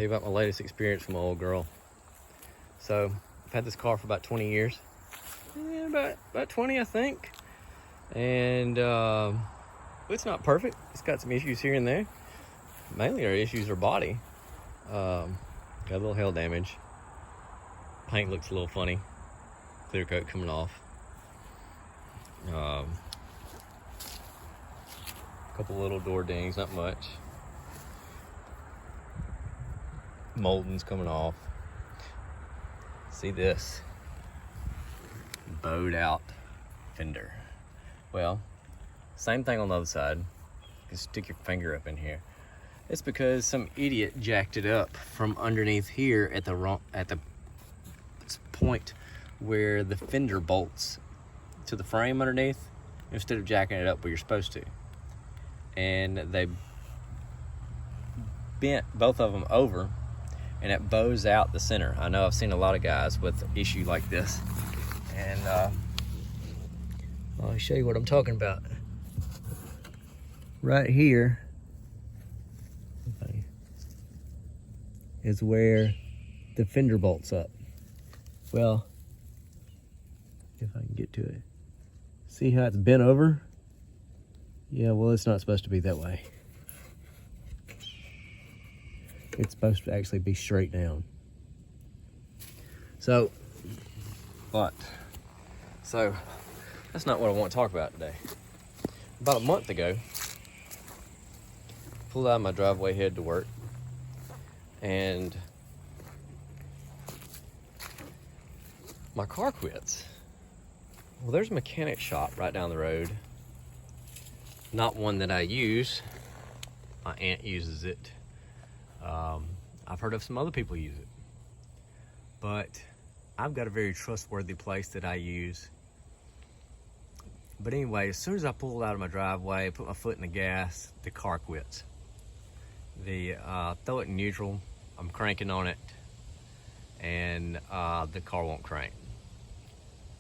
tell you about my latest experience from my old girl. So I've had this car for about 20 years. Yeah, about 20, I think. And it's not perfect. It's got some issues here and there. Mainly our issues are body. Got a little hail damage. Paint looks a little funny. Clear coat coming off. A couple little door dings, not much. Molding's coming off. See this? Bowed out fender. Well, same thing on the other side. You can stick your finger up in here. It's because some idiot jacked it up from underneath here at the point where the fender bolts to the frame underneath, instead of jacking it up where you're supposed to. And they bent both of them over, and it bows out the center. I know I've seen a lot of guys with an issue like this, and I'll show you what I'm talking about. Right here is where the fender bolts up. Well, if I can get to it. See how it's bent over? Yeah, well, it's not supposed to be that way. It's supposed to actually be straight down. So that's not what I want to talk about today. About a month ago, pulled out of my driveway, headed to work, and my car quits. Well, there's a mechanic shop right down the road. Not one that I use. My aunt uses it. I've heard of some other people use it. But I've got a very trustworthy place that I use. But anyway, as soon as I pulled out of my driveway, put my foot in the gas, the car quits. Throw it in neutral, I'm cranking on it, and the car won't crank.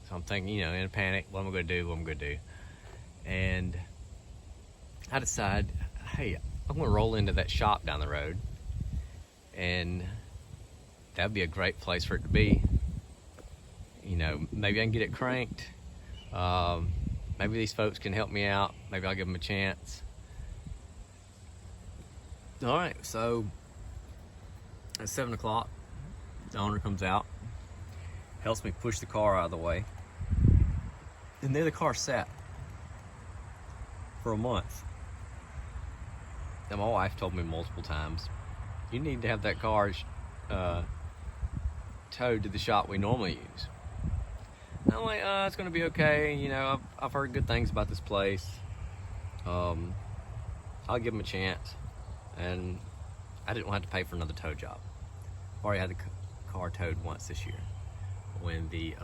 So I'm thinking, in a panic, what am I gonna do? And I decide, hey, I'm gonna roll into that shop down the road, and that'd be a great place for it to be. Maybe I can get it cranked. Maybe these folks can help me out. Maybe I'll give them a chance. All right, so at 7 o'clock, the owner comes out, helps me push the car out of the way. And there the car sat for a month. And my wife told me multiple times, you need to have that car towed to the shop we normally use. And I'm like, it's gonna be okay. I've heard good things about this place. I'll give them a chance. And I didn't want to pay for another tow job. I've already had the car towed once this year when the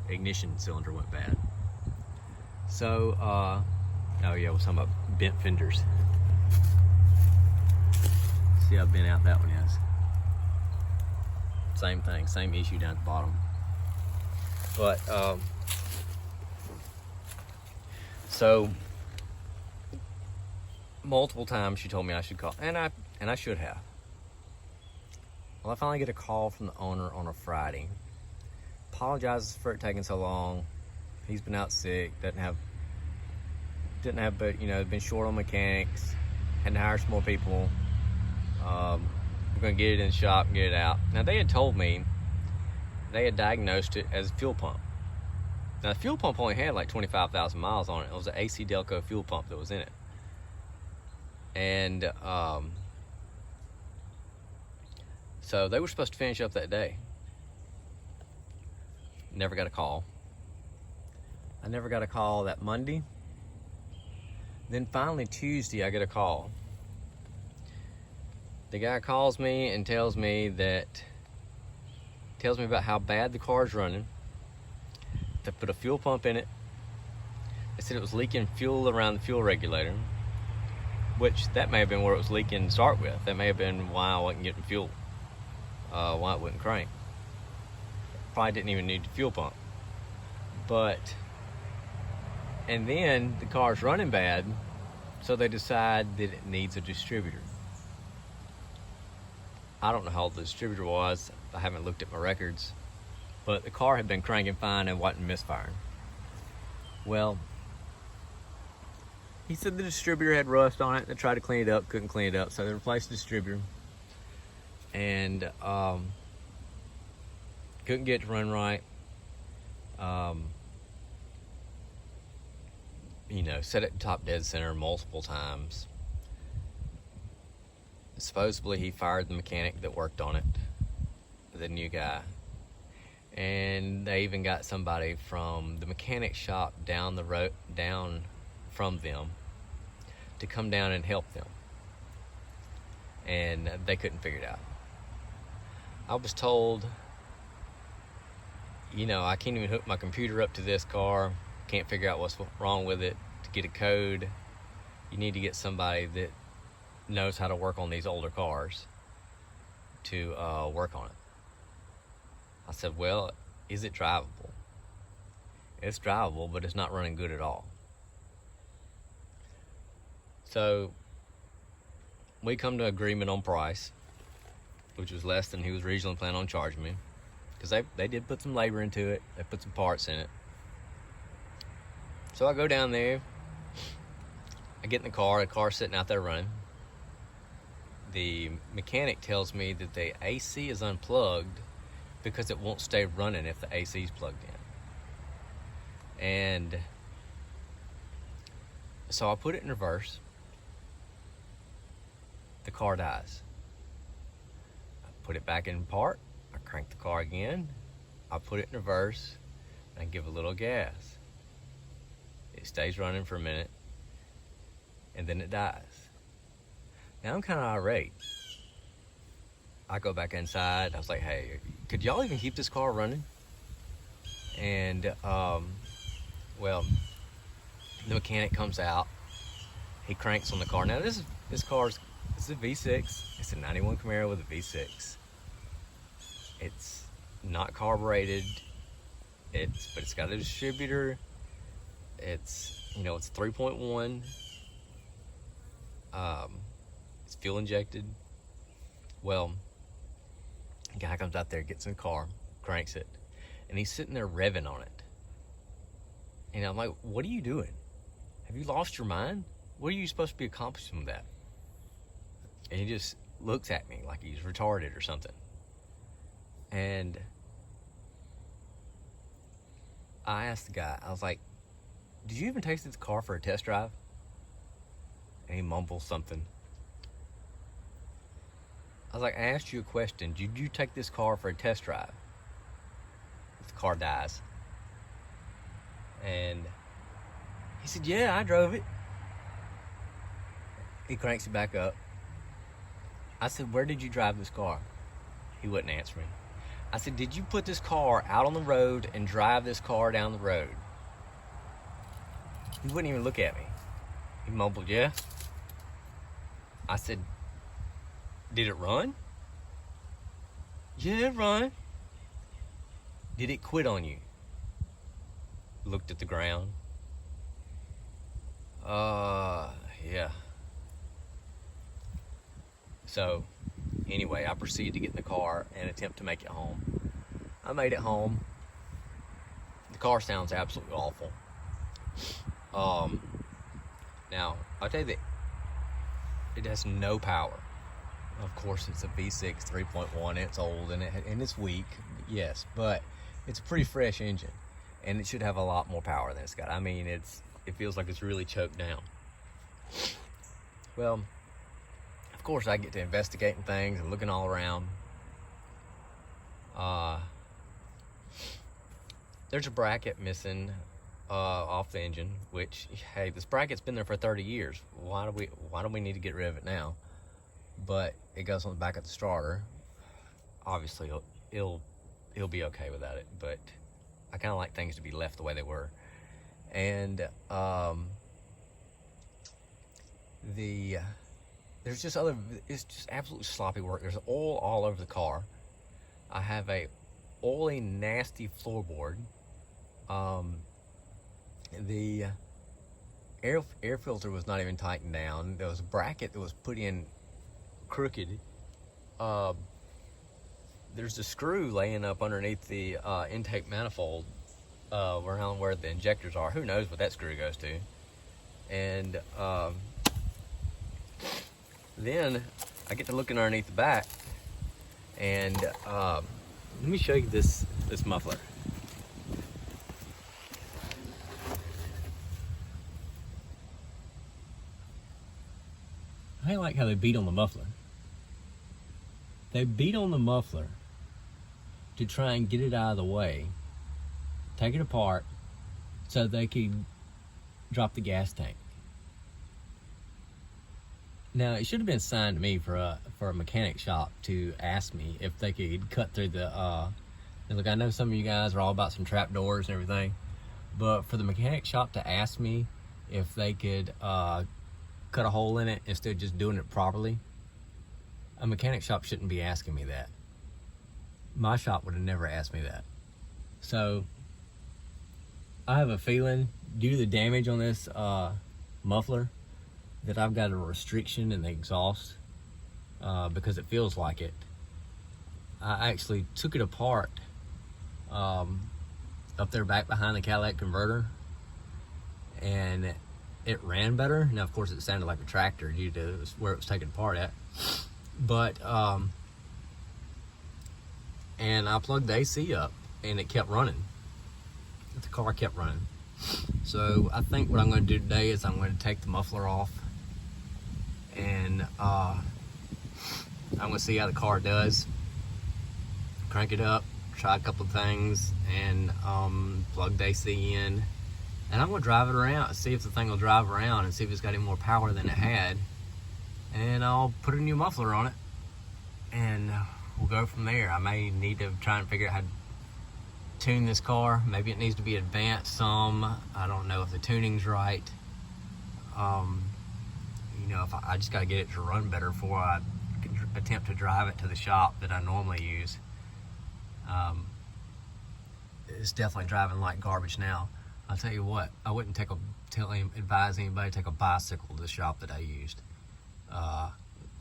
ignition cylinder went bad. So, oh yeah, we're talking about bent fenders. See how bent out that one is. Same thing, same issue down at the bottom. But, so multiple times she told me I should call, and I should have. Well, I finally get a call from the owner on a Friday. Apologizes for it taking so long. He's been out sick, didn't have, but been short on mechanics, had to hire some more people. We're gonna get it in the shop and get it out. Now they had told me they had diagnosed it as a fuel pump. Now the fuel pump only had like 25,000 miles on it. It was an AC Delco fuel pump that was in it. And so they were supposed to finish up that day. Never got a call. I never got a call that Monday. Then finally Tuesday I get a call. The guy calls me and tells me about how bad the car's running. They put a fuel pump in it. They said it was leaking fuel around the fuel regulator, which that may have been where it was leaking to start with. That may have been why I wasn't getting fuel, why it wouldn't crank. Probably didn't even need the fuel pump. And then the car's running bad, so they decide that it needs a distributor. I don't know how old the distributor was. I haven't looked at my records, but the car had been cranking fine and wasn't misfiring. Well, he said the distributor had rust on it. They tried to clean it up, couldn't clean it up, so they replaced the distributor. And couldn't get it to run right. Set it top dead center multiple times. Supposedly he fired the mechanic that worked on it, the new guy. And they even got somebody from the mechanic shop down the road, down from them, to come down and help them. And they couldn't figure it out. I was told, I can't even hook my computer up to this car, can't figure out what's wrong with it. To get a code, you need to get somebody that knows how to work on these older cars to work on it. I said, well, is it drivable? It's drivable, but it's not running good at all. So we come to agreement on price, which was less than he was originally planning on charging me, because they did put some labor into it. They put some parts in it. So I go down there, I get in the car's sitting out there running. The mechanic tells me that the AC is unplugged because it won't stay running if the AC is plugged in. And so I put it in reverse. The car dies. I put it back in park. I crank the car again. I put it in reverse and I give a little gas. It stays running for a minute and then it dies. Now I'm kind of irate. I go back inside. I was like, hey, could y'all even keep this car running? And, the mechanic comes out. He cranks on the car. Now this is a V6. It's a 91 Camaro with a V6. It's not carbureted. But it's got a distributor. It's 3.1. It's fuel injected. Well, the guy comes out there, gets in the car, cranks it, and he's sitting there revving on it. And I'm like, what are you doing? Have you lost your mind? What are you supposed to be accomplishing with that? And he just looks at me like he's retarded or something. And I asked the guy, I was like, did you even take this car for a test drive? And he mumbles something. I was like, I asked you a question. Did you take this car for a test drive? The car dies. And he said, yeah, I drove it. He cranks it back up. I said, where did you drive this car? He wouldn't answer me. I said, did you put this car out on the road and drive this car down the road? He wouldn't even look at me. He mumbled, yeah. I said, did it run? Yeah, it run. Did it quit on you? Looked at the ground. Yeah. So, anyway, I proceeded to get in the car and attempt to make it home. I made it home. The car sounds absolutely awful. Now, I'll tell you that it has no power. Of course, it's a V6 3.1. It's old and it's weak, yes, but it's a pretty fresh engine, and it should have a lot more power than it's got. I mean, it feels like it's really choked down. Well, of course, I get to investigating things and looking all around. There's a bracket missing off the engine, which, hey, this bracket's been there for 30 years. Why do we need to get rid of it now? But it goes on the back of the starter. Obviously, he'll be okay without it, but I kind of like things to be left the way they were. And there's just it's just absolutely sloppy work. There's oil all over the car. I have a oily, nasty floorboard. The air filter was not even tightened down. There was a bracket that was put in crooked. there's a screw laying up underneath the intake manifold around where the injectors are. Who knows what that screw goes to? And then I get to looking underneath the back, and let me show you this muffler. I like how they beat on the muffler. They beat on the muffler to try and get it out of the way, take it apart, so they could drop the gas tank. Now, it should have been assigned to me for a mechanic shop to ask me if they could cut through the, look, I know some of you guys are all about some trap doors and everything, but for the mechanic shop to ask me if they could cut a hole in it instead of just doing it properly, a mechanic shop shouldn't be asking me that. My shop would have never asked me that. So, I have a feeling, due to the damage on this muffler, that I've got a restriction in the exhaust because it feels like it. I actually took it apart up there back behind the Cadillac converter, and it ran better. Now, of course, it sounded like a tractor due to where it was taken apart at. But, and I plugged the AC up, and it kept running. The car kept running. So I think what I'm going to do today is I'm going to take the muffler off, and I'm going to see how the car does. Crank it up, try a couple of things, and plug the AC in. And I'm going to drive it around, see if the thing will drive around and see if it's got any more power than it had. And I'll put a new muffler on it, and we'll go from there. I may need to try and figure out how to tune this car. Maybe it needs to be advanced some. I don't know if the tuning's right. You know, if I just got to get it to run better before I can attempt to drive it to the shop that I normally use. It's definitely driving like garbage now. I'll tell you what, I wouldn't advise anybody to take a bicycle to the shop that I used.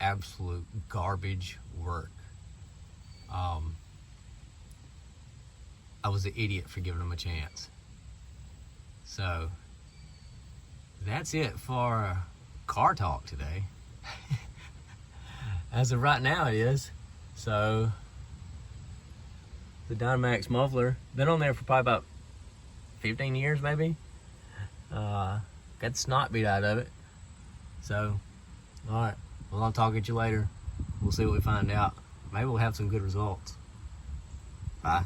Absolute garbage work. I was an idiot for giving them a chance. So that's it for car talk today. As of right now, it is. So the Dynamax muffler, been on there for probably about 15 years maybe. Got the snot beat out of it. So, alright, well, I'll talk at you later. We'll see what we find out. Maybe we'll have some good results. Bye.